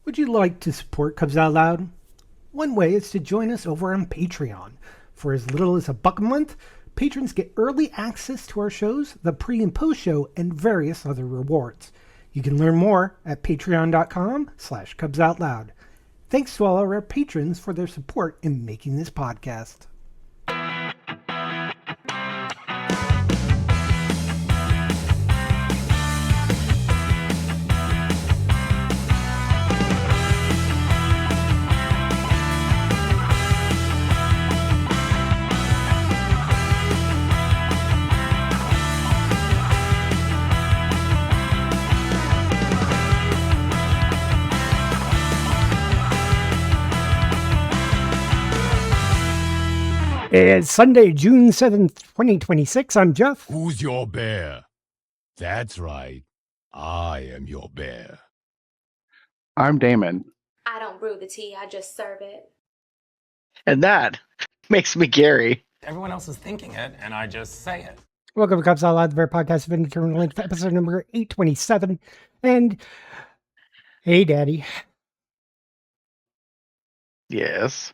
Would you like to support Cubs Out Loud? One way is to join us over on Patreon. For as little as $1 a month, patrons get early access to our shows, the pre- and post-show, and various other rewards. You can learn more at patreon.com/CubsOutLoud. Thanks to all our patrons for their support in making this podcast. It's Sunday, June 7th, 2026. I'm Jeff. Who's your bear? That's right. I am your bear. I'm Damon. I don't brew the tea, I just serve it. And that makes me Gary. Everyone else is thinking it, and I just say it. Welcome to Cubs Out Loud, the very podcast of Indeterminate Length, episode number 827. And hey, Daddy. Yes.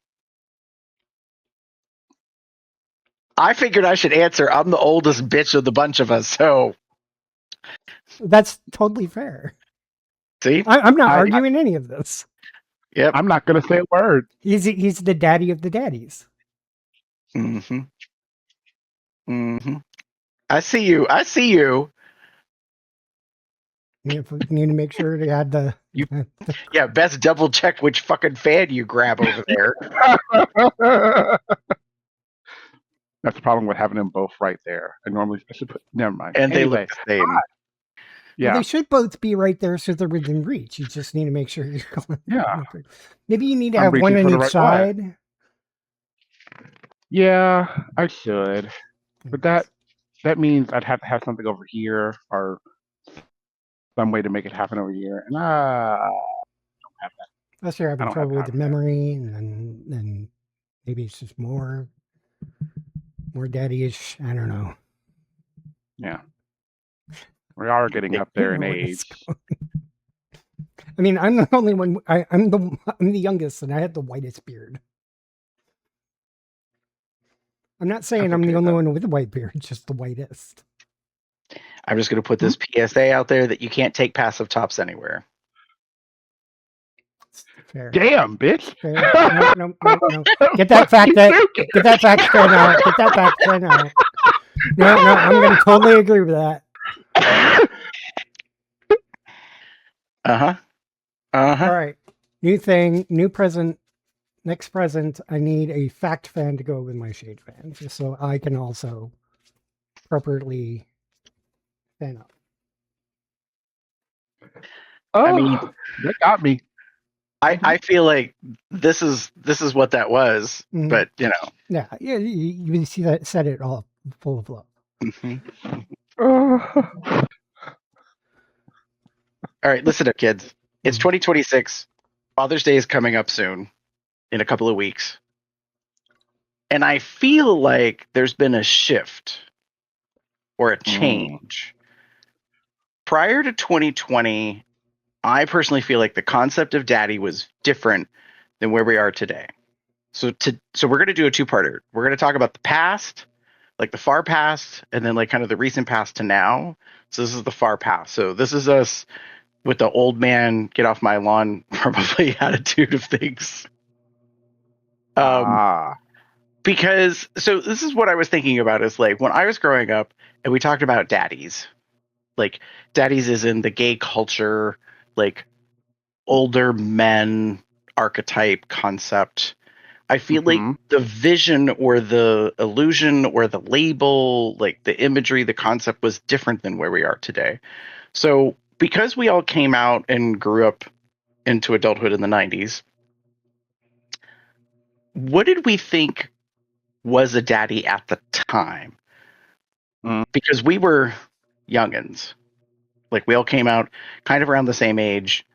I figured I should answer. I'm the oldest bitch of the bunch of us, so. That's totally fair. See? I'm not arguing any of this. Yep. I'm not going to say a word. He's the daddy of the daddies. Mm-hmm. Mm-hmm. I see you. You need to make sure to add the... Yeah, best double check which fucking fan you grab over there. That's the problem with having them both right there. I should put... Never mind. And anyway, they look the same. Yeah. Well, they should both be right there so they're within reach. You just need to make sure you're going... Yeah. Maybe you need to I'm have one reaching on for the each right side. Yeah, I should. But that means I'd have to have something over here or some way to make it happen over here. And I don't have that. Unless you're having I don't trouble have with the time for that. memory, and then maybe it's just more daddy-ish. I don't know. Yeah. We are getting up there in Where it's age. going. I mean, I'm the only one. I'm the youngest, and I had the whitest beard. I'm not saying That's I'm the okay, only though. one with a white beard, just the whitest. I'm just going to put this PSA out there that you can't take passive tops anywhere. Fair. Damn, bitch. Fair. No. Get that fact straight out. Get that fact straight out. No, I'm going to totally agree with that. Uh-huh. All right. New thing, new present. Next present, I need a fact fan to go with my shade fan, just so I can also appropriately fan up. Oh, I mean, that got me. I feel like this is what that was, Mhm. but you know. Yeah, you see that, said it all full of love. All right, listen up, kids. It's 2026. Father's Day is coming up soon, in a couple of weeks. And I feel like there's been a shift or a change. Prior to 2020, I personally feel like the concept of daddy was different than where we are today. So we're going to do a two-parter. We're going to talk about the past, like the far past, and then like kind of the recent past to now. So this is the far past. So this is us with the old man, get off my lawn, probably attitude of things. Because, so this is what I was thinking about is like when I was growing up and we talked about daddies, like daddies is in the gay culture, like older men archetype concept. I feel like the vision or the illusion or the label, like the imagery, the concept was different than where we are today. So because we all came out and grew up into adulthood in the 90s, what did we think was a daddy at the time? Because we were youngins. Like we all came out kind of around the same age.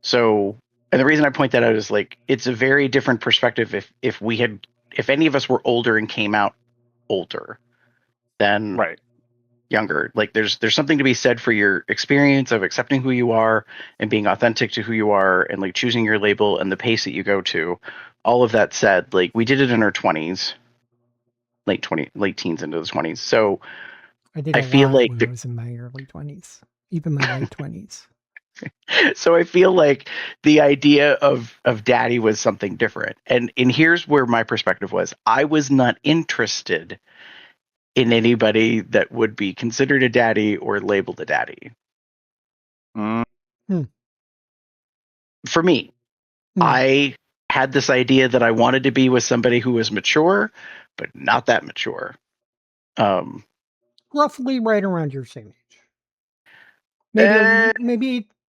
So, and the reason I point that out is like, it's a very different perspective if any of us were older and came out older than Right. younger. Like there's something to be said for your experience of accepting who you are and being authentic to who you are and like choosing your label and the pace that you go to. All of that said, like we did it in our 20s, late teens into the 20s. So I did I a feel lot like when I was in my early 20s, even my late 20s. so I feel like the idea of daddy was something different. And here's where my perspective was. I was not interested in anybody that would be considered a daddy or labeled a daddy. Mm. For me, I had this idea that I wanted to be with somebody who was mature, but not that mature. Roughly right around your same age.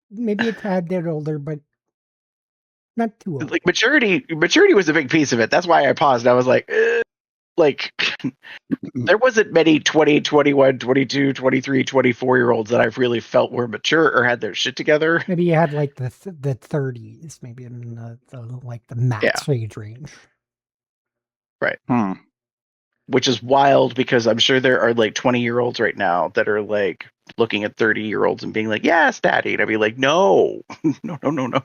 Maybe a tad bit older, but not too old. Like maturity was a big piece of it. That's why I paused. I was like, like there wasn't many 20, 21, 22, 23, 24-year-olds that I've really felt were mature or had their shit together. Maybe you had like the 30s, maybe in the like the max age range. Right. Hmm. Which is wild because I'm sure there are like 20-year-olds right now that are like looking at 30-year-olds and being like, yes, daddy. And I'd be like, no, no.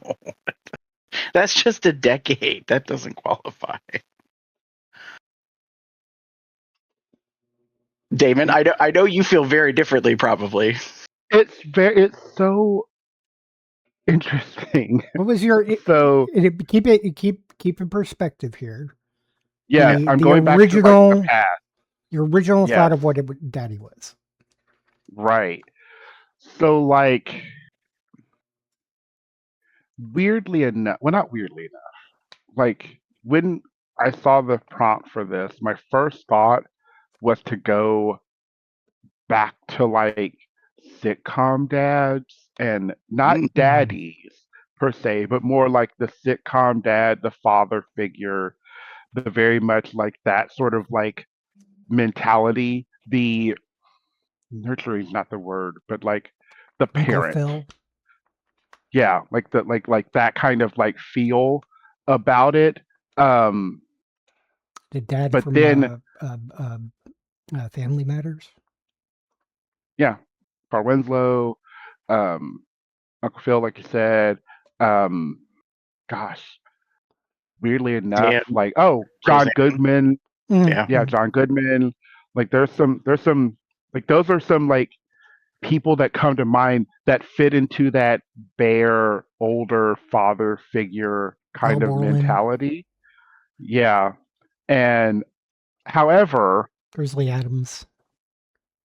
That's just a decade. That doesn't qualify. Damon, I know you feel very differently probably. It's so interesting. What was your So keep in perspective here? yes, I'm the going back to like the past. Your original Yes. thought of what daddy was. Right. So like weirdly enough, well, not weirdly enough, like when I saw the prompt for this, my first thought was to go back to like sitcom dads and not daddies per se, but more like the sitcom dad, the father figure, the very much like that sort of like mentality. The nurturing is not the word, but like the Uncle parent. Phil. Yeah, like the like that kind of like feel about it. Um, The dad but from then Family Matters. yeah, Paul Winslow, um, Uncle Phil, like you said. Um, gosh, weirdly enough, Dan, like John Roseanne. Goodman. Yeah. Yeah, John Goodman. Like there's some like those are some like people that come to mind that fit into that bare older father figure Al kind of Borland. mentality. Yeah. And however, Grizzly Adams.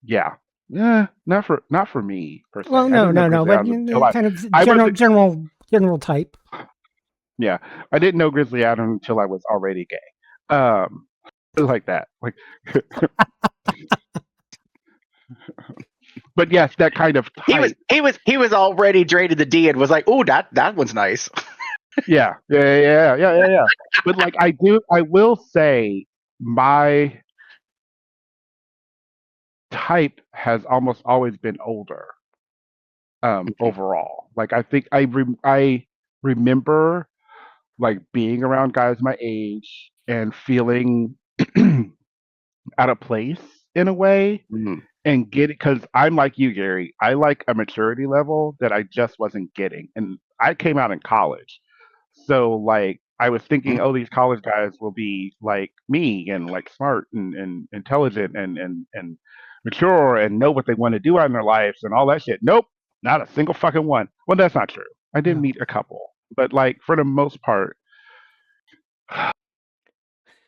yeah. Not for me per se. Well, I didn't know no, Grizzly but Adams until kind of I was general type. yeah. I didn't know Grizzly Adams until I was already gay. Like that. Like but yes, that kind of type. He was already drained to the D and was like, oh, that one's nice. Yeah. But like I will say my type has almost always been older. Overall, like I think I remember like being around guys my age and feeling out of place in a way and get it because I'm like you, Gary. I like a maturity level that I just wasn't getting, and I came out in college. So like I was thinking, oh, these college guys will be like me and like smart and intelligent and mature and know what they want to do out in their lives and all that shit. Nope, not a single fucking one. Well, that's not true. I did meet a couple, but like for the most part,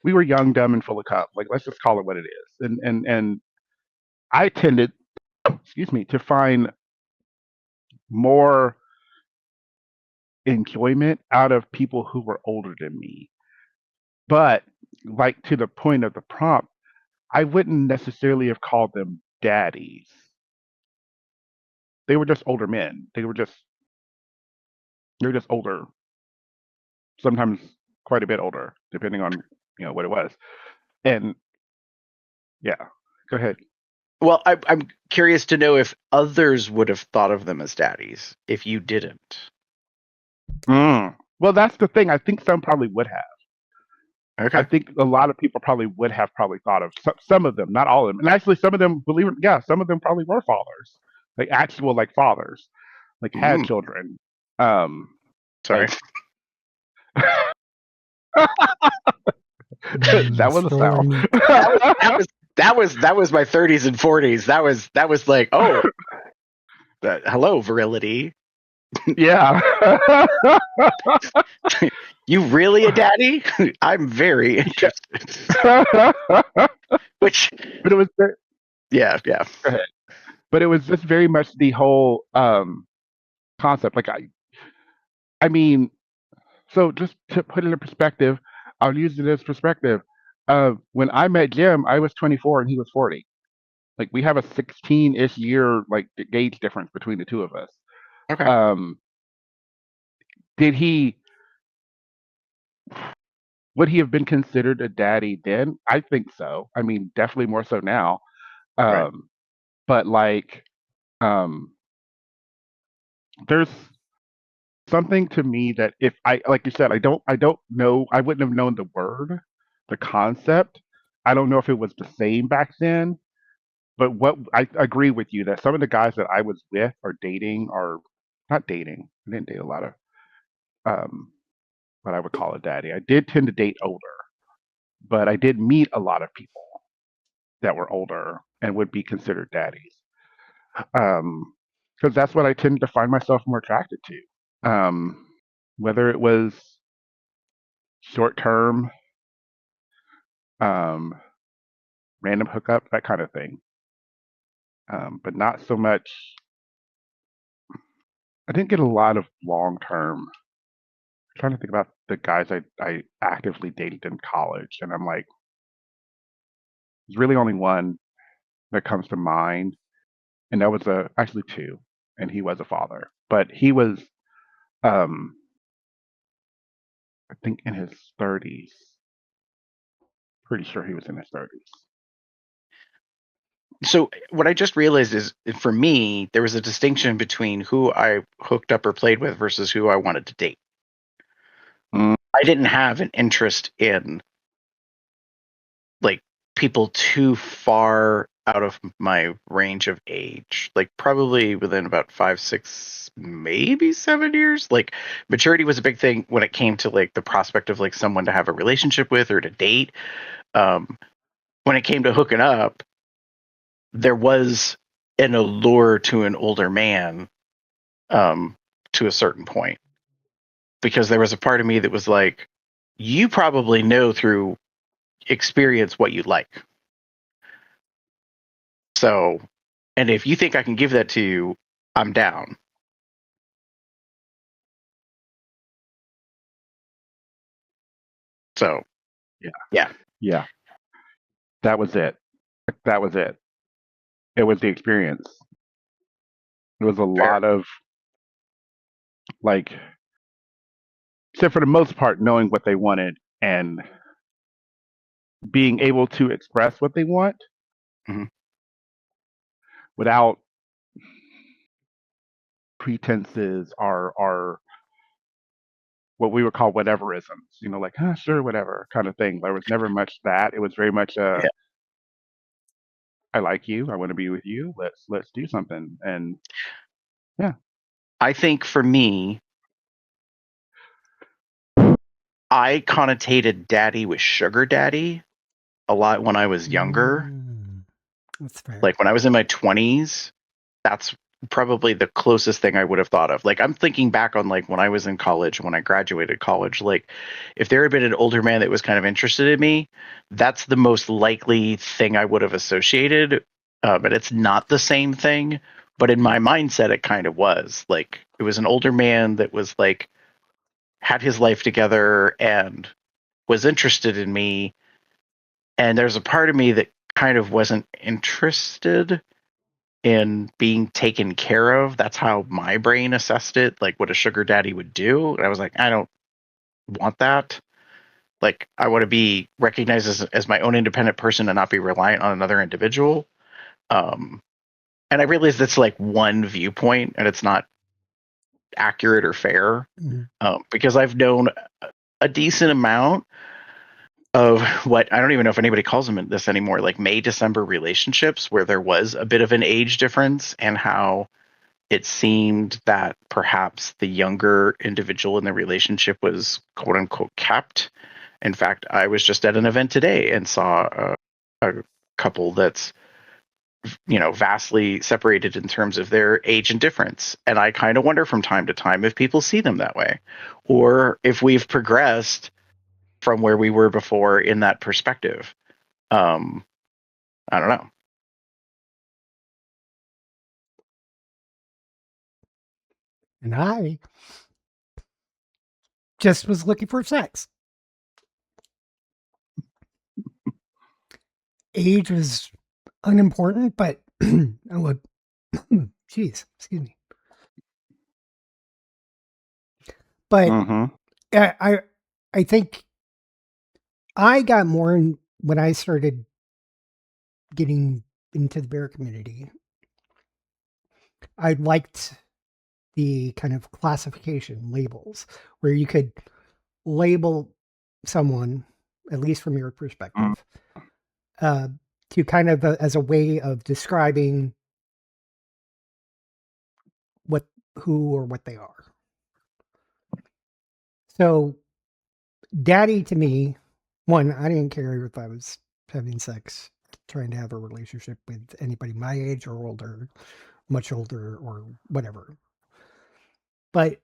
we were young, dumb, and full of cum. Like let's just call it what it is. And I tended, excuse me, to find more enjoyment out of people who were older than me. But like to the point of the prompt, I wouldn't necessarily have called them daddies. They were just older men. They were just older. Sometimes quite a bit older, depending on what it was. And yeah, go ahead. Well, I'm curious to know if others would have thought of them as daddies if you didn't. Well, that's the thing. I think some probably would have. Okay. I think a lot of people probably would have probably thought of some of them, not all of them. And actually, some of them, believe it, yeah, some of them probably were fathers, like actual like fathers, like had children. Sorry. Like that was a Stolen sound. meat. that was my 30s and 40s. That was like, oh, hello, virility. Yeah. You really a daddy? I'm very interested. Which, but it was, yeah. go ahead. But it was just very much the whole concept. Like I mean, so just to put it in perspective, I'll use it as perspective. When I met Jim, I was 24 and he was 40. Like we have a 16-ish year like age difference between the two of us. Okay. Would he have been considered a daddy then? I think so. I mean, definitely more so now. Right. But like, there's something to me that if I, like you said, I don't know, I wouldn't have known the word, the concept. I don't know if it was the same back then. But what I agree with you that some of the guys that I was with or dating or not dating, I didn't date a lot of um, what I would call a daddy. I did tend to date older, but I did meet a lot of people that were older and would be considered daddies. Because that's what I tended to find myself more attracted to. Whether it was short term, um, random hookup, that kind of thing. But not so much. I didn't get a lot of long term. Trying to think about the guys I actively dated in college, and I'm like, there's really only one that comes to mind, and that was actually two, and he was a father, but he was, um, I think in his 30s. Pretty sure he was in his 30s. So what I just realized is, for me, there was a distinction between who I hooked up or played with versus who I wanted to date. Mm. I didn't have an interest in like people too far out of my range of age, like probably within about 5, 6, maybe 7 years. Like maturity was a big thing when it came to like the prospect of like someone to have a relationship with or to date. When it came to hooking up, there was an allure to an older man, to a certain point, because there was a part of me that was like, you probably know through experience what you like. So, and if you think I can give that to you, I'm down. So, Yeah, that was it. That was it. It was the experience. It was a fair. lot of like, except for the most part, knowing what they wanted and being able to express what they want Mhm. without pretenses or what we would call whateverisms, like, sure, whatever kind of thing. There was never much that. It was very much Yeah. I like you. I want to be with you. Let's do something. And yeah. I think for me, I connotated daddy with sugar daddy a lot when I was younger. That's fair. Like when I was in my 20s, that's probably the closest thing I would have thought of. Like I'm thinking back on like when I was in college, when I graduated college, like if there had been an older man that was kind of interested in me, that's the most likely thing I would have associated. But it's not the same thing. But in my mindset, it kind of was. Like it was an older man that was like had his life together and was interested in me. And there's a part of me that kind of wasn't interested in being taken care of. That's how my brain assessed it, like what a sugar daddy would do. And I was like, I don't want that. Like, I want to be recognized as my own independent person and not be reliant on another individual. And I realize that's like one viewpoint and it's not accurate or fair, because I've known a decent amount of what I don't even know if anybody calls them this anymore, like May December relationships, where there was a bit of an age difference, and how it seemed that perhaps the younger individual in the relationship was quote unquote kept. In fact, I was just at an event today and saw a couple that's vastly separated in terms of their age and difference, and I kind of wonder from time to time if people see them that way, or if we've progressed from where we were before in that perspective. I don't know. And I just was looking for sex. Age was unimportant, but I would, jeez, excuse me. But I think I got more when I started getting into the bear community. I liked the kind of classification labels where you could label someone, at least from your perspective, to kind of as a way of describing who or what they are. So daddy to me, one, I didn't care if I was having sex, trying to have a relationship with anybody my age or older, much older or whatever. But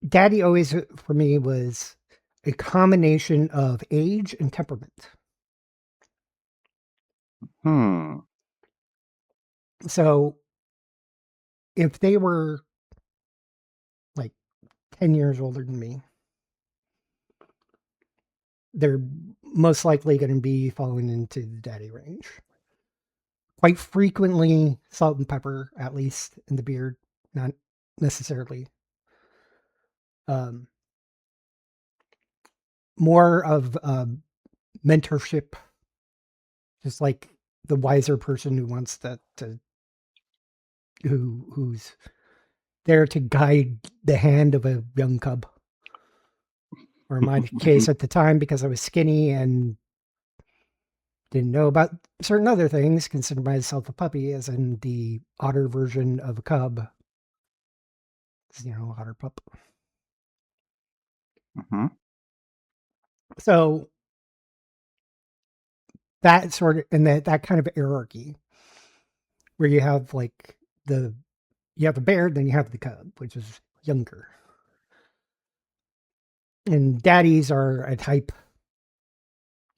daddy always for me was a combination of age and temperament. So if they were like 10 years older than me, they're most likely going to be falling into the daddy range. Quite frequently, salt and pepper, at least in the beard, not necessarily. More of mentorship, just like the wiser person who wants who's there to guide the hand of a young cub. Or in my case at the time, because I was skinny and didn't know about certain other things, considered myself a puppy, as in the otter version of a cub. Otter pup. So that sort of, and that kind of hierarchy where you have like you have the bear, then you have the cub, which is younger. And daddies are a type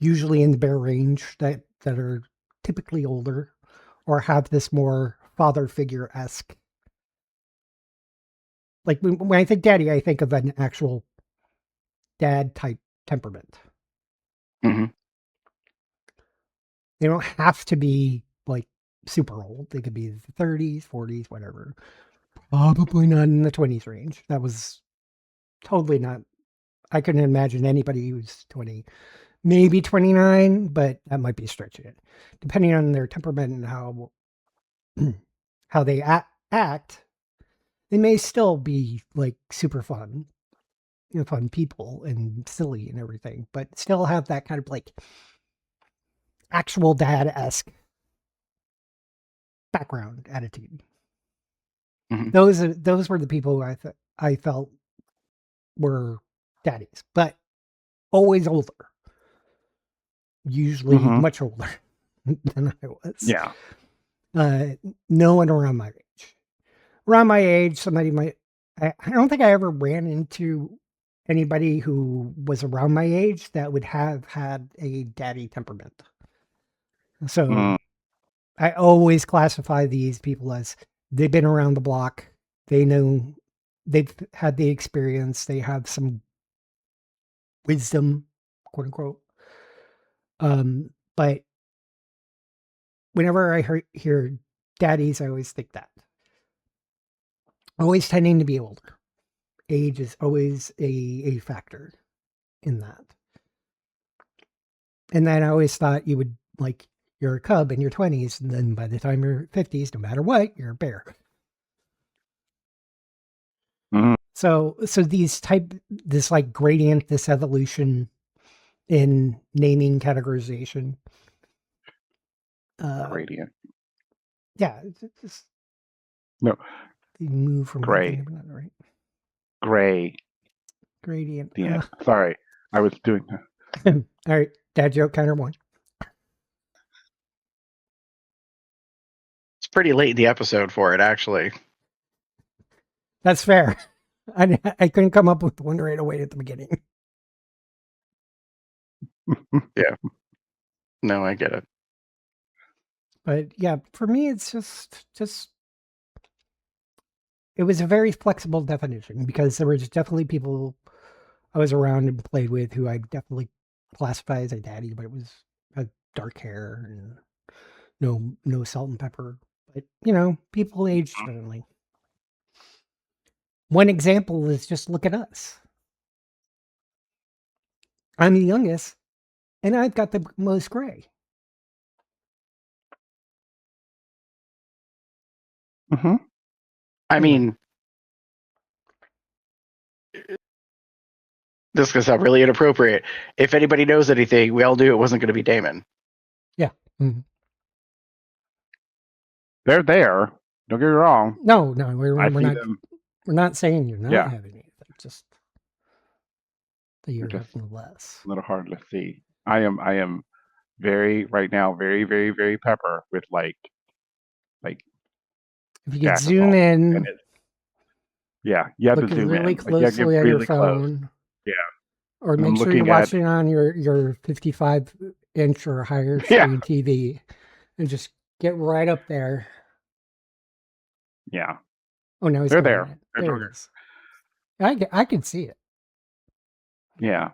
usually in the bear range that are typically older or have this more father figure-esque. Like when I think daddy, I think of an actual dad type temperament. Mm-hmm. They don't have to be like super old. They could be the 30s, 40s, whatever. Probably not in the 20s range. That was totally not. I couldn't imagine anybody who's 20, maybe 29, but that might be stretching it. Depending on their temperament and how they act, they may still be like super fun, fun people and silly and everything, but still have that kind of like actual dad-esque background attitude. Mm-hmm. Those were the people who I felt were daddies, but always older. Usually much older than I was. Yeah. No one around my age. Around my age, somebody might. I don't think I ever ran into anybody who was around my age that would have had a daddy temperament. So I always classify these people as they've been around the block. They know, they've had the experience. They have some wisdom, quote unquote. But whenever I hear daddies, I always think that. Always tending to be older. Age is always a factor in that. And then I always thought you would you're a cub in your 20s, and then by the time you're 50s, no matter what, you're a bear. So this gradient, this evolution in naming categorization. Gradient. Yeah, it's just No, you move from one gray. thing to another, right? Gray. Gradient. The end. Sorry, I was doing that. All right, dad joke counter 1. It's pretty late in the episode for it, actually. That's fair. I couldn't come up with one right away at the beginning. No, I get it. But yeah, for me, it's just it was a very flexible definition because there was definitely people I was around and played with who I definitely classify as a daddy, but it was a dark hair and no salt and pepper. But people age differently. One example is just look at us. I'm the youngest, and I've got the most gray. Mm-hmm. I mean, this is going to sound really inappropriate. If anybody knows anything, we all knew it wasn't going to be Damon. Yeah. Mm-hmm. They're there. Don't get me wrong. No, we're I not. see them. We're not saying you're not Yeah. having anything. Just that you're Just having less. a little hard to see. I am very right now, very, very, very pepper with like If you could gas zoom assault. in, And you have look to zoom really in. Like, you have to closely get on your really close. phone. Yeah. Or And I'm make sure you're looking at- watching on your 55-inch or higher Yeah. screen TV, and just get right up there. Yeah. Oh no, They're there. They're There it is. I can see it, Yeah.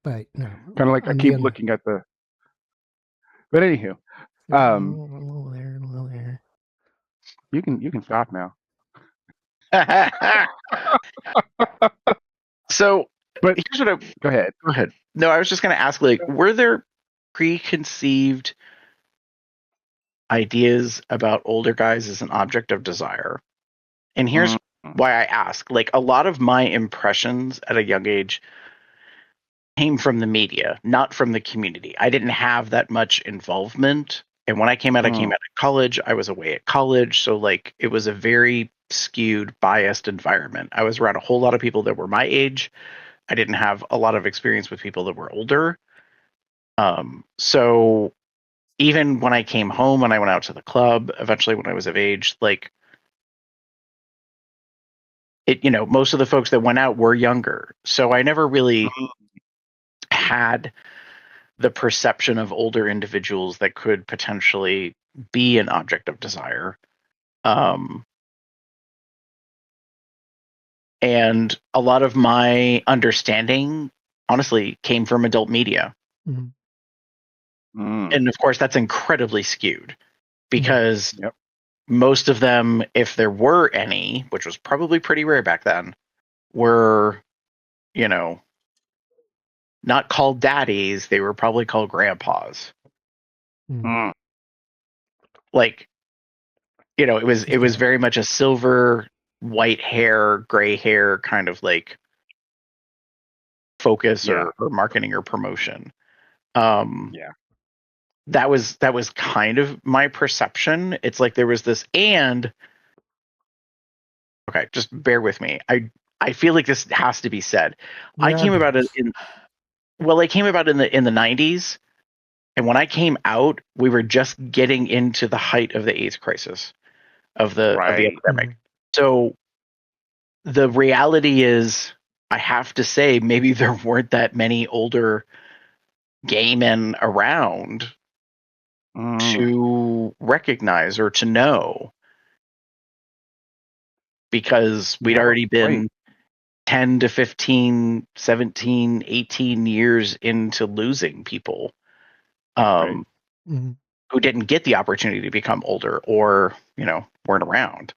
but no. Kind of like I I'm keep gonna- looking at the. But anywho, a little there, a little there. you can stop now. So, But here's what go ahead. Go ahead. No, I was just going to ask, like, were there preconceived ideas about older guys as an object of desire? And here's why I ask. Like, a lot of my impressions at a young age came from the media, not from the community. I didn't have that much involvement. And when I came out of college. I was away at college. So, like, it was a very skewed, biased environment. I was around a whole lot of people that were my age. I didn't have a lot of experience with people that were older. So even when I came home and I went out to the club, eventually when I was of age, like it, most of the folks that went out were younger. So I never really had the perception of older individuals that could potentially be an object of desire. And a lot of my understanding, honestly, came from adult media. Mhm. And of course, that's incredibly skewed because Yep. most of them, if there were any, which was probably pretty rare back then, were, not called daddies. They were probably called grandpas. Mm. Like, it was very much a silver, white hair, gray hair kind of like focus or marketing or promotion. That was kind of my perception. It's like there was this, and okay, just bear with me. I feel like this has to be said. I came about it in the 90s, and when I came out, we were just getting into the height of the AIDS crisis of the epidemic. So the reality is, I have to say, maybe there weren't that many older gay men around to recognize or to know, because we'd already been 10 to 15, 17, 18 years into losing people who didn't get the opportunity to become older or, weren't around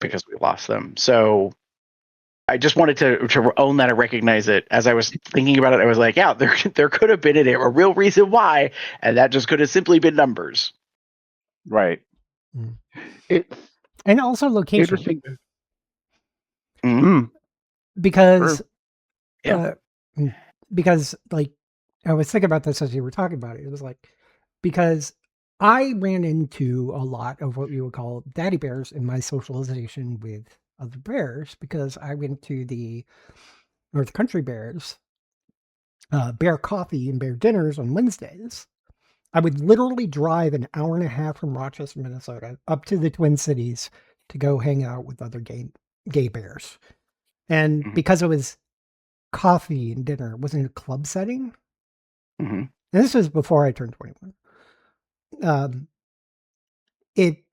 because we lost them. So I just wanted to own that and recognize it. As I was thinking about it, I was like, yeah, there could have been a real reason why, and that just could have simply been numbers. Right. And also location. Interesting. Because because like I was thinking about this as you were talking about it. It was like because I ran into a lot of what we would call daddy bears in my socialization with other bears because I went to the North Country Bears bear coffee and bear dinners on Wednesdays. I would literally drive an hour and a half from Rochester, Minnesota, up to the Twin Cities to go hang out with other gay bears. And Mhm. because it was coffee and dinner, it wasn't a club setting. Mhm. And this was before I turned 21. It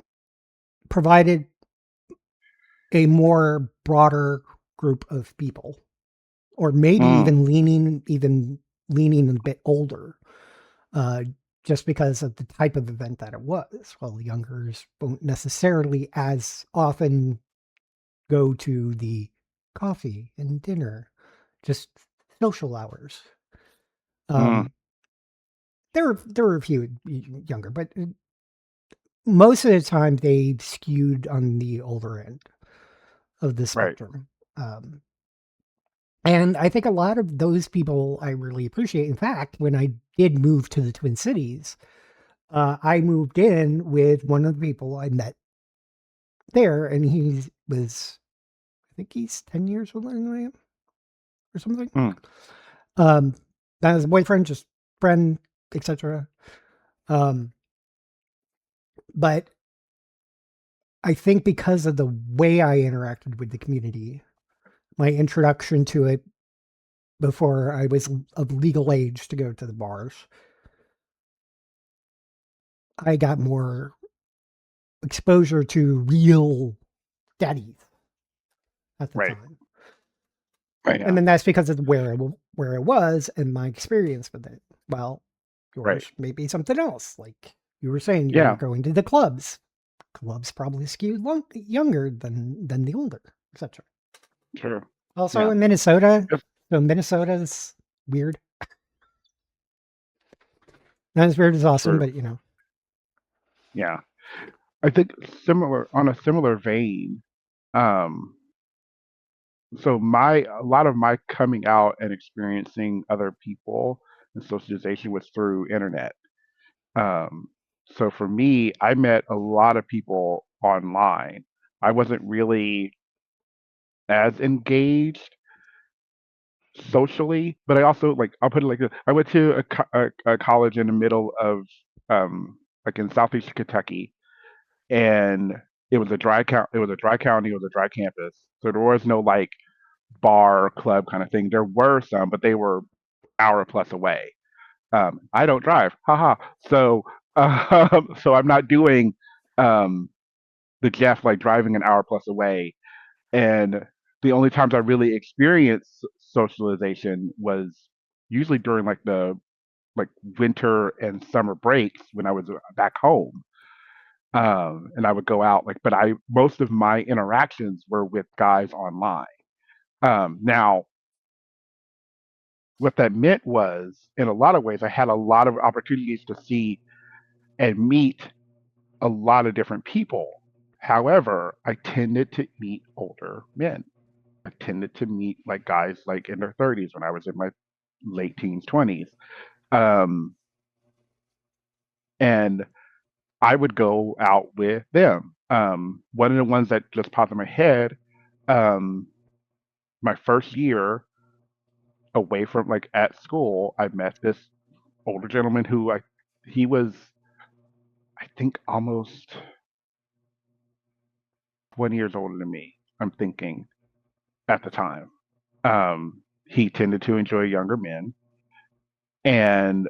provided a more broader group of people, or maybe Mm. even leaning a bit older, uh, just because of the type of event that it was. Well, youngers won't necessarily as often go to the coffee and dinner, just social hours. Mm. There were a few younger, but most of the time they skewed on the older end of the Right. spectrum. Um, and I think a lot of those people I really appreciate. In fact, when I did move to the Twin Cities, I moved in with one of the people I met there, and I think he's 10 years older than I am or something. Mm. Not as a boyfriend, just friend, etc. Um, but I think because of the way I interacted with the community, my introduction to it before I was of legal age to go to the bars, I got more exposure to real daddies at the Right. time. Right. And then that's because of where it was and my experience with it. Well, Right. yours may be something else. Like you were saying, you were Yeah. going to the clubs. Clubs probably skewed younger than the older, etc. True. Also Yeah. in Minnesota, Yes. so Minnesota's weird. Not as weird as awesome, True. but you know. Yeah. I think on a similar vein. Um, so a lot of my coming out and experiencing other people and socialization was through internet. Um, so for me, I met a lot of people online. I wasn't really as engaged socially, but I also like I'll put it like this. I went to a college in the middle of like in southeast Kentucky, and it was a dry county, it was a dry campus, so there was no like bar or club kind of thing. There were some, but they were hour plus away. I don't drive, haha. So so I'm not doing um, the Jeff like driving an hour plus away. And the only times I really experienced socialization was usually during like the like winter and summer breaks when I was back home. And I would go out like, but I most of my interactions were with guys online. Now, what that meant was, in a lot of ways, I had a lot of opportunities to see and meet a lot of different people. However, I tended to meet older men. I tended to meet like guys like in their 30s when I was in my late teens, 20s. Um, and I would go out with them. One of the ones that just popped in my head, um, my first year away from like at school, I met this older gentleman he was, I think, almost 20 years older than me. I'm thinking at the time. He tended to enjoy younger men, and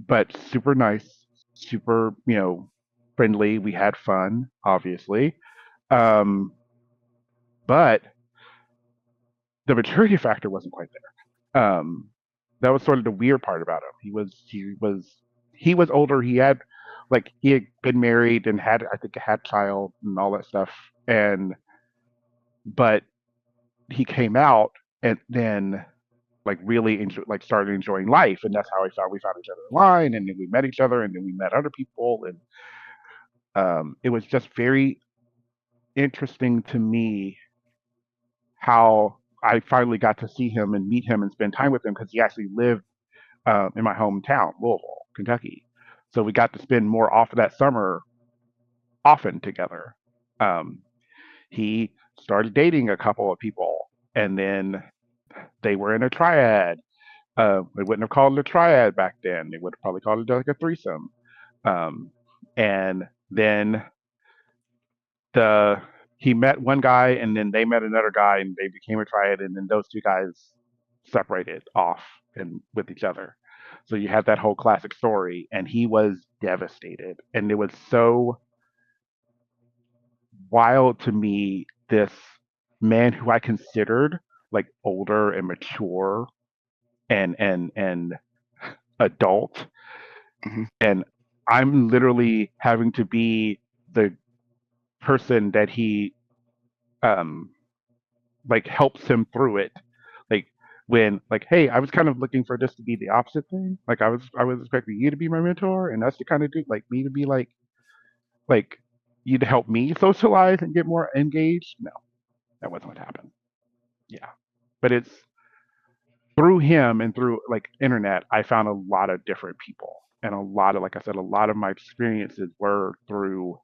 but super nice, super friendly. We had fun, obviously, um, but the maturity factor wasn't quite there. That was sort of the weird part about him. He was older. He had been married and had I think had child and all that stuff, and but he came out and then like really started enjoying life, and that's how we found each other online, and then we met each other, and then we met other people, and it was just very interesting to me how I finally got to see him and meet him and spend time with him because he actually lived in my hometown, Louisville, Kentucky. So we got to spend more off of that summer often together. Um, he started dating a couple of people, and then they were in a triad. They wouldn't have called it a triad back then. They would have probably called it like a threesome. Um, and then the he met one guy, and then they met another guy, and they became a triad, and then those two guys separated off and with each other. So you had that whole classic story, and he was devastated, and it was so wild to me. This man who I considered like older and mature and adult, Mhm. and I'm literally having to be the person that he um like helps him through it. Like when like, hey, I was kind of looking for this to be the opposite thing. Like I was expecting you to be my mentor, and that's the kind of dude like me to be like you to help me socialize and get more engaged. No, that wasn't what happened. Yeah, but it's through him and through like internet, I found a lot of different people, and a lot of, like I said, a lot of my experiences were through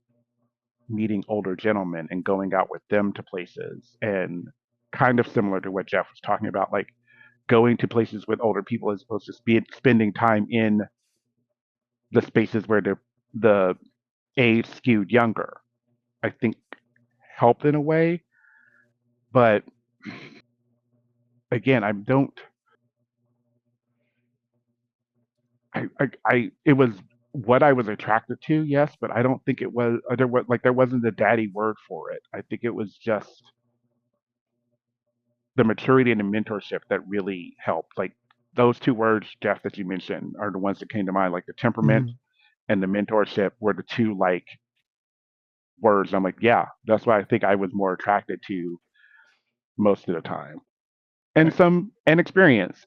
meeting older gentlemen and going out with them to places, and kind of similar to what Jeff was talking about, like going to places with older people as opposed to spending time in the spaces where the age skewed younger. I think helped in a way, but again, I don't. It was what I was attracted to, yes, but I don't think it was. There wasn't a daddy word for it. I think it was just the maturity and the mentorship that really helped. Like those two words, Jeff, that you mentioned are the ones that came to mind. Like the temperament and the mentorship were the two like words. I'm like, yeah, that's why I think I was more attracted to most of the time. And experience.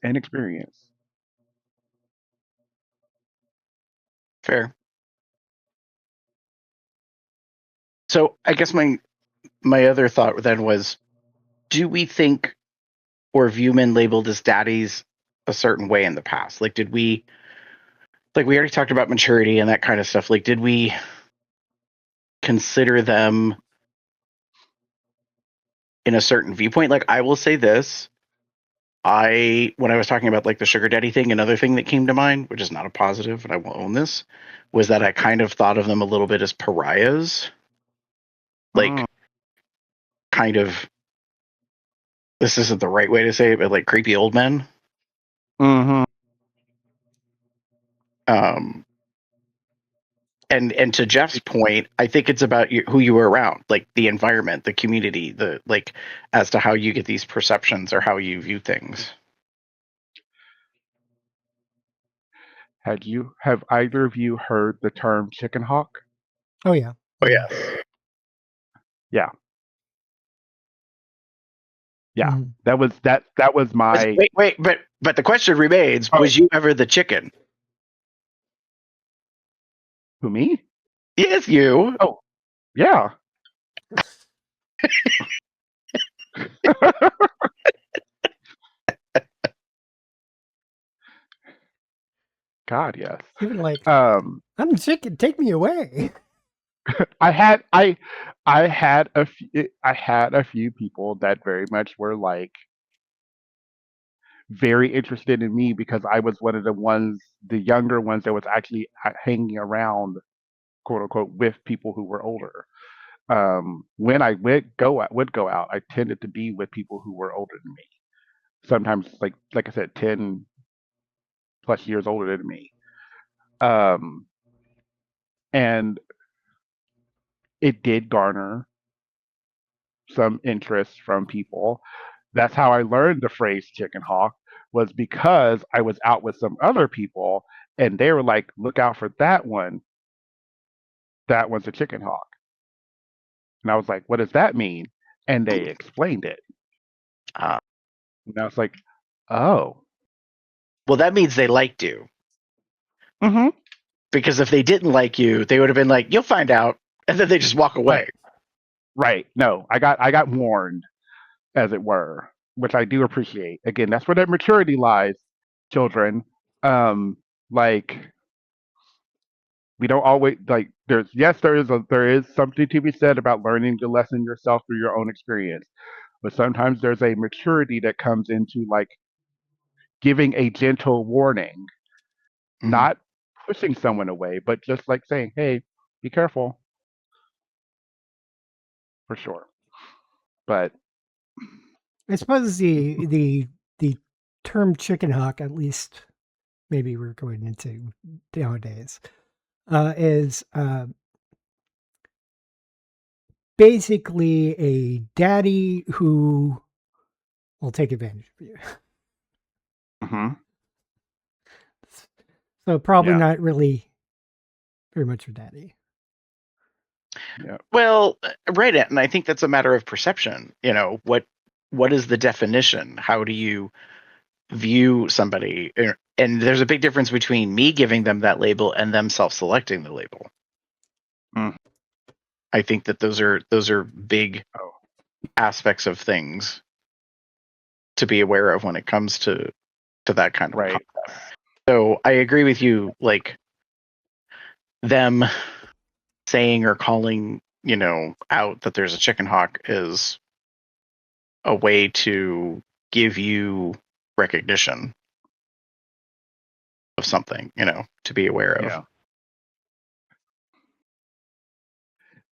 Fair. So I guess my other thought then was, do we think or view men labeled as daddies a certain way in the past? Like, did we, like, we already talked about maturity and that kind of stuff. Like, did we consider them in a certain viewpoint? Like, I will say this. When I was talking about like the sugar daddy thing, another thing that came to mind, which is not a positive, and I will own this, was that I kind of thought of them a little bit as pariahs. Like, kind of, this isn't the right way to say it, but like creepy old men. Mm-hmm. Um, and to Jeff's point, I think it's about who you were around, like the environment, the community, the like, as to how you get these perceptions or how you view things. Have either of you heard the term chicken hawk? Oh yeah. Oh yes. Yeah. Yeah. Mhm. That was my Wait, but the question remains: was you ever the chicken? who, me? Yes, you. Oh, yeah. God, yes. Even like, Um, I'm chicken, take me away. I had a few people that very much were like very interested in me because I was one of the younger ones that was actually hanging around, quote unquote, with people who were older. When I would go out, I tended to be with people who were older than me. Sometimes, like I said, 10+ years older than me. And it did garner some interest from people. That's how I learned the phrase chicken hawk, was because I was out with some other people and they were like, look out for that one. That one's a chicken hawk. And I was like, what does that mean? And they explained it. Uh, And I was like, oh. well, that means they liked you. Mm-hmm. Because if they didn't like you, they would have been like, "You'll find out," and then they just walk away. Right. No, I got warned, as it were. which I do appreciate. Again, that's where that maturity lies, children. Like we don't always like. There is something to be said about learning to lessen yourself through your own experience, but sometimes there's a maturity that comes into like giving a gentle warning, Mhm. not pushing someone away, but just like saying, "Hey, be careful," for sure. But I suppose the term chicken hawk, at least maybe we're going into nowadays, is basically a daddy who will take advantage of you. mhm, So probably yeah, not really very much of daddy. yeah, Well, right, and I think that's a matter of perception. You know, what is the definition? How do you view somebody? And there's a big difference between me giving them that label and them self-selecting the label. mm, I think that those are big oh, aspects of things to be aware of when it comes to that kind of a right, concept. So I agree with you, like them saying or calling, out that there's a chicken hawk is a way to give you recognition of something, to be aware of. yeah,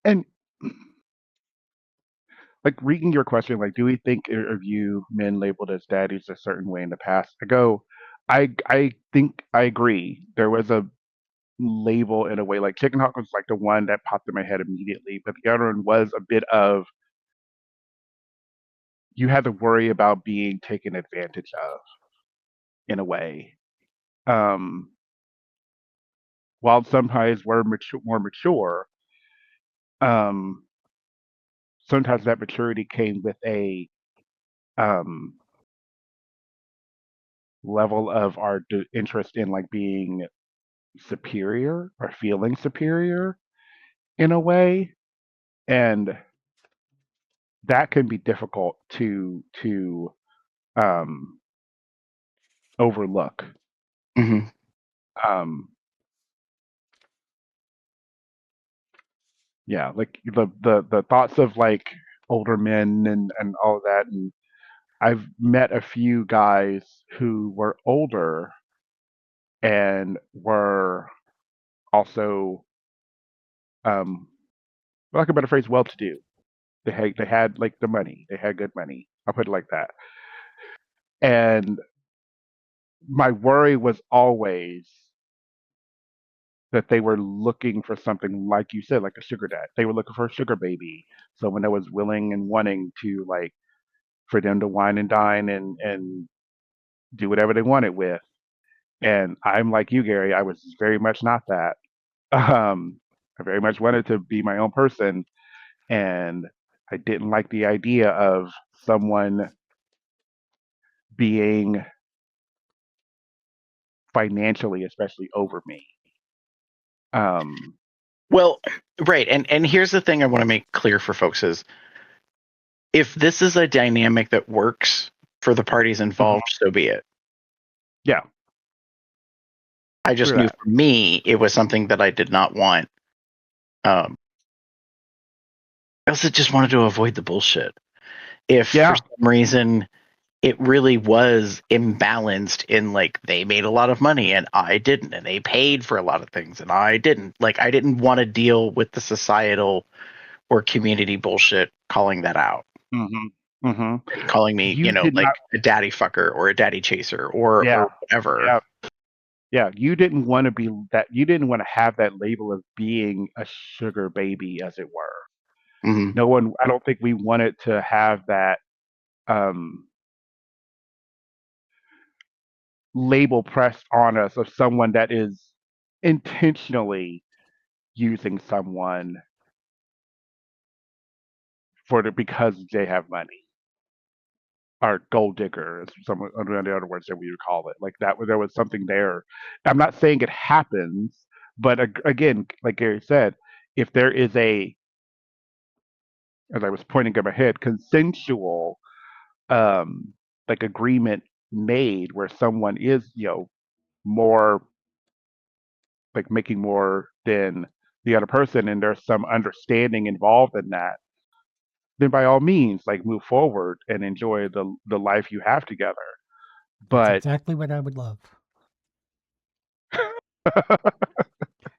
and like reading your question, like, do we think or view men labeled as daddies a certain way in the past? I think I agree. There was a label in a way, like Chicken Hawk was like the one that popped in my head immediately, but the other one was a bit of you had to worry about being taken advantage of in a way. Um, while sometimes we're more mature, um, sometimes that maturity came with a um, level of our interest in like being superior or feeling superior in a way, and that can be difficult to um, overlook. Hmm. Um, yeah, like the thoughts of like older men and all of that, and I've met a few guys who were older and were also, um, for lack of a better phrase, well-to-do. They had like the money. They had good money. I'll put it like that. And my worry was always that they were looking for something like you said, like a sugar dad. They were looking for a sugar baby, someone that was willing and wanting to like for them to wine and dine and do whatever they wanted with. And I'm like you, Gary. I was very much not that. I very much wanted to be my own person, and I didn't like the idea of someone being financially, especially over me. Um, Well, right, and here's the thing I want to make clear for folks is if this is a dynamic that works for the parties mhm, involved, so be it. yeah, I true just knew that. for me it was something that I did not want. Um, I also just wanted to avoid the bullshit. If for Yeah, some reason it really was imbalanced in like they made a lot of money and I didn't, and they paid for a lot of things and I didn't, like I didn't want to deal with the societal or community bullshit calling that out. hmm hmm Calling me, You did not. like a daddy fucker or a daddy chaser Yeah, or whatever. yeah, yeah. You didn't want to be that. You didn't want to have that label of being a sugar baby, as it were. Hmm. No one. I don't think we wanted to have that um, label pressed on us of someone that is intentionally using someone because they have money, or gold digger, as some of the other words that we would call it. Like that, there was something there. I'm not saying it happens, but again, like Gary said, if there is a, as I was pointing at my head, consensual like agreement made where someone is, more like making more than the other person, and there's some understanding involved in that, then by all means, like move forward and enjoy the life you have together. That's But exactly what I would love.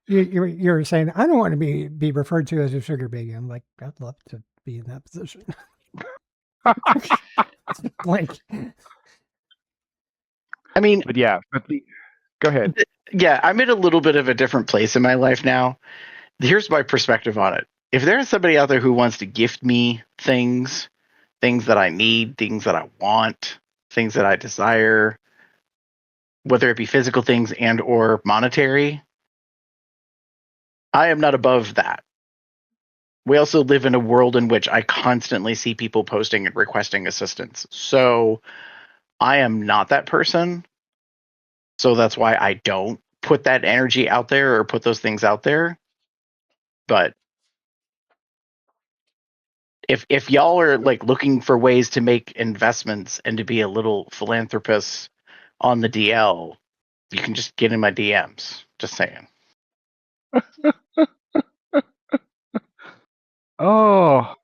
You're saying I don't want to be referred to as a sugar baby. I'm like, I'd love to be in that position. Like, I mean, but yeah, go ahead. yeah, I'm in a little bit of a different place in my life now. Here's my perspective on it. If there's somebody out there who wants to gift me things that I need, things that I want, things that I desire, whether it be physical things and or monetary, I am not above that. We also live in a world in which I constantly see people posting and requesting assistance. So I am not that person. So that's why I don't put that energy out there or put those things out there. But if y'all are like looking for ways to make investments and to be a little philanthropist on the DL, you can just get in my DMs. Just saying. Oh,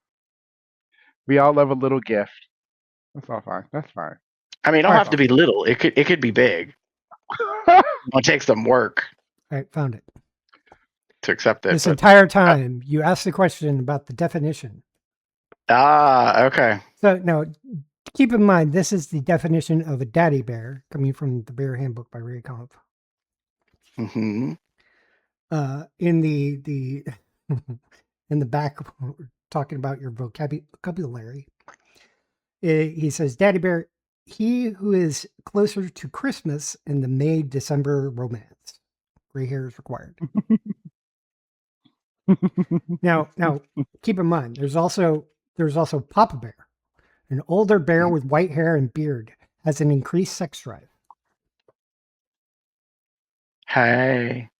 we all love a little gift. That's all fine. That's fine. I mean, it don't All right, have to be little. It could be big. It takes some work all right, found it. to accept it. This But entire time, you asked the question about the definition. okay. So now, keep in mind, this is the definition of a daddy bear coming from the Bear Handbook by Ray Conf. Hmm. In the in the back, talking about your vocabulary, he says, "Daddy bear, he who is closer to Christmas in the May-December romance. Gray hair is required." Now, keep in mind, there's also Papa Bear, an older bear with white hair and beard, has an increased sex drive. Hey.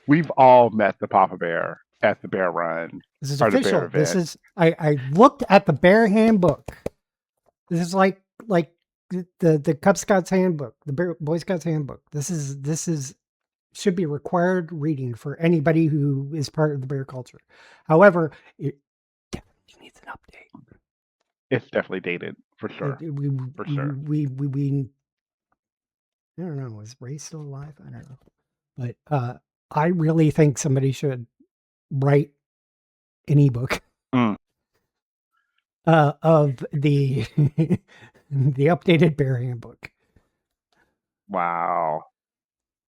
We've all met the Papa Bear at the Bear Run. This is Or the bear official. This event. is I looked at the Bear Handbook. This is like the Cub Scouts Handbook, the Boy Scouts Handbook. This is should be required reading for anybody who is part of the bear culture. However, it definitely needs an update. It's definitely dated for sure. For sure. We I don't know. Is Ray still alive? I don't know. But I really think somebody should write an ebook of the the updated bear handbook. Wow.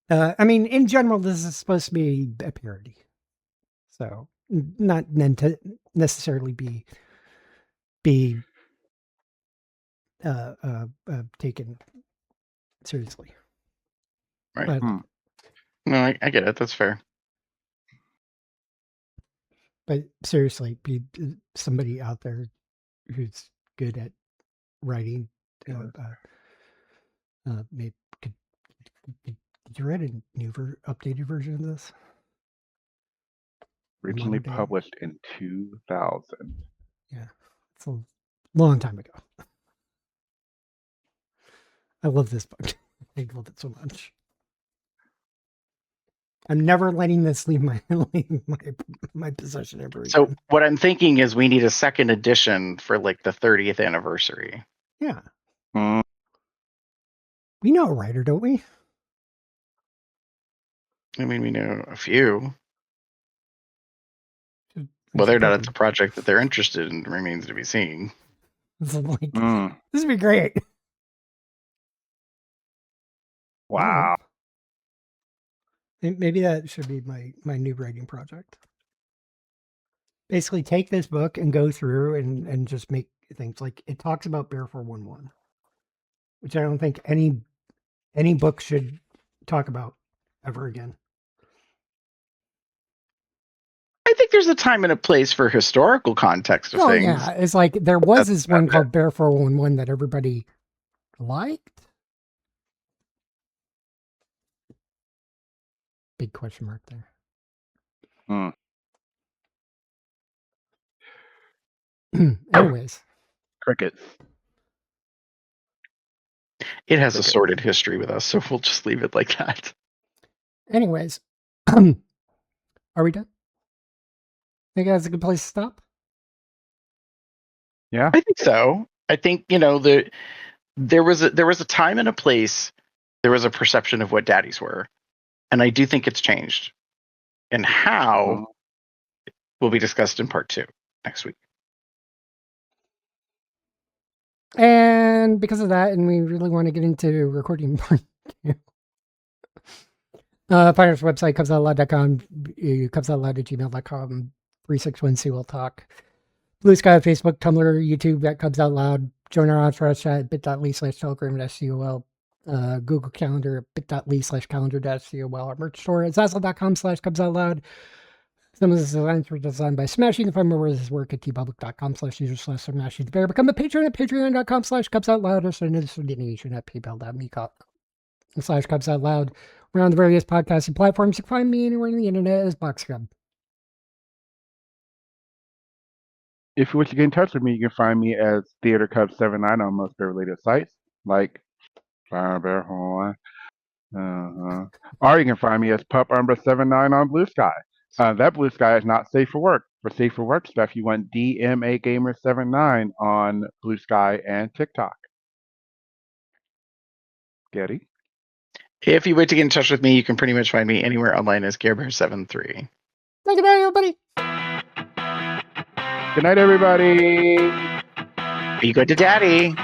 I mean, in general, this is supposed to be a parody, so not meant to necessarily be taken seriously. Right. But, No, I get it. That's fair. but seriously, be somebody out there who's good at writing. Maybe did you read a new updated version of this? Originally Modern day? published in 2000. Yeah, it's a long time ago. I love this book. I love it so much. I'm never letting this leave my possession ever again. So what I'm thinking is we need a second edition for like the 30th anniversary. Yeah. Mm. We know a writer, don't we? I mean, we know a few. Who's Whether or not fucking- it's a project that they're interested in remains to be seen. It's like, Mm. this would be great. Wow. Maybe that should be my new writing project. Basically, take this book and go through and just make things like it talks about Bear 411, which I don't think any book should talk about ever again. I think there's a time and a place for historical context of Oh things. yeah, it's like there was this one called Bear 411 that everybody liked. Big question mark there. Mm. Anyways, Crickets. It has a sordid history with us, so we'll just leave it like that. are we done? Think that's a good place to stop? Yeah. I think so. I think, there was a time and a place, there was a perception of what daddies were. And I do think it's changed. And how will be discussed in part 2 next week. And because of that, and we really want to get into recording part 2, find our website, cubsoutloud.com, cubsoutloud@gmail.com, 361 Talk. Blue Sky, Facebook, Tumblr, YouTube at Cubs Out Loud. Join our entourage chat at bit.ly/telegram-col. Google Calendar at bit.ly/calendar-col. Our merch store at zazzle.com/Cubs Out Loud. Some of the designs were designed by Smashy. You can find more of his work at tpublic.com/user/Smashy the Bear. Become a patron at patreon.com/Cubs Out Loud or send us a donation at paypal.me/Cubs Out Loud. We're on the various podcasting platforms. You can find me anywhere on the internet as Box Cub. If you wish to get in touch with me, you can find me as Theater Cub 79 on most related sites like Fire Bear Horn. Or you can find me as Pup Umber 79 on Blue Sky. That Blue Sky is not safe for work. For safe for work stuff, you want DMA Gamer 79 on Blue Sky and TikTok. Getty? If you wait to get in touch with me, you can pretty much find me anywhere online as GareBear73. Thank you, everybody. Good night, everybody. Be good to daddy.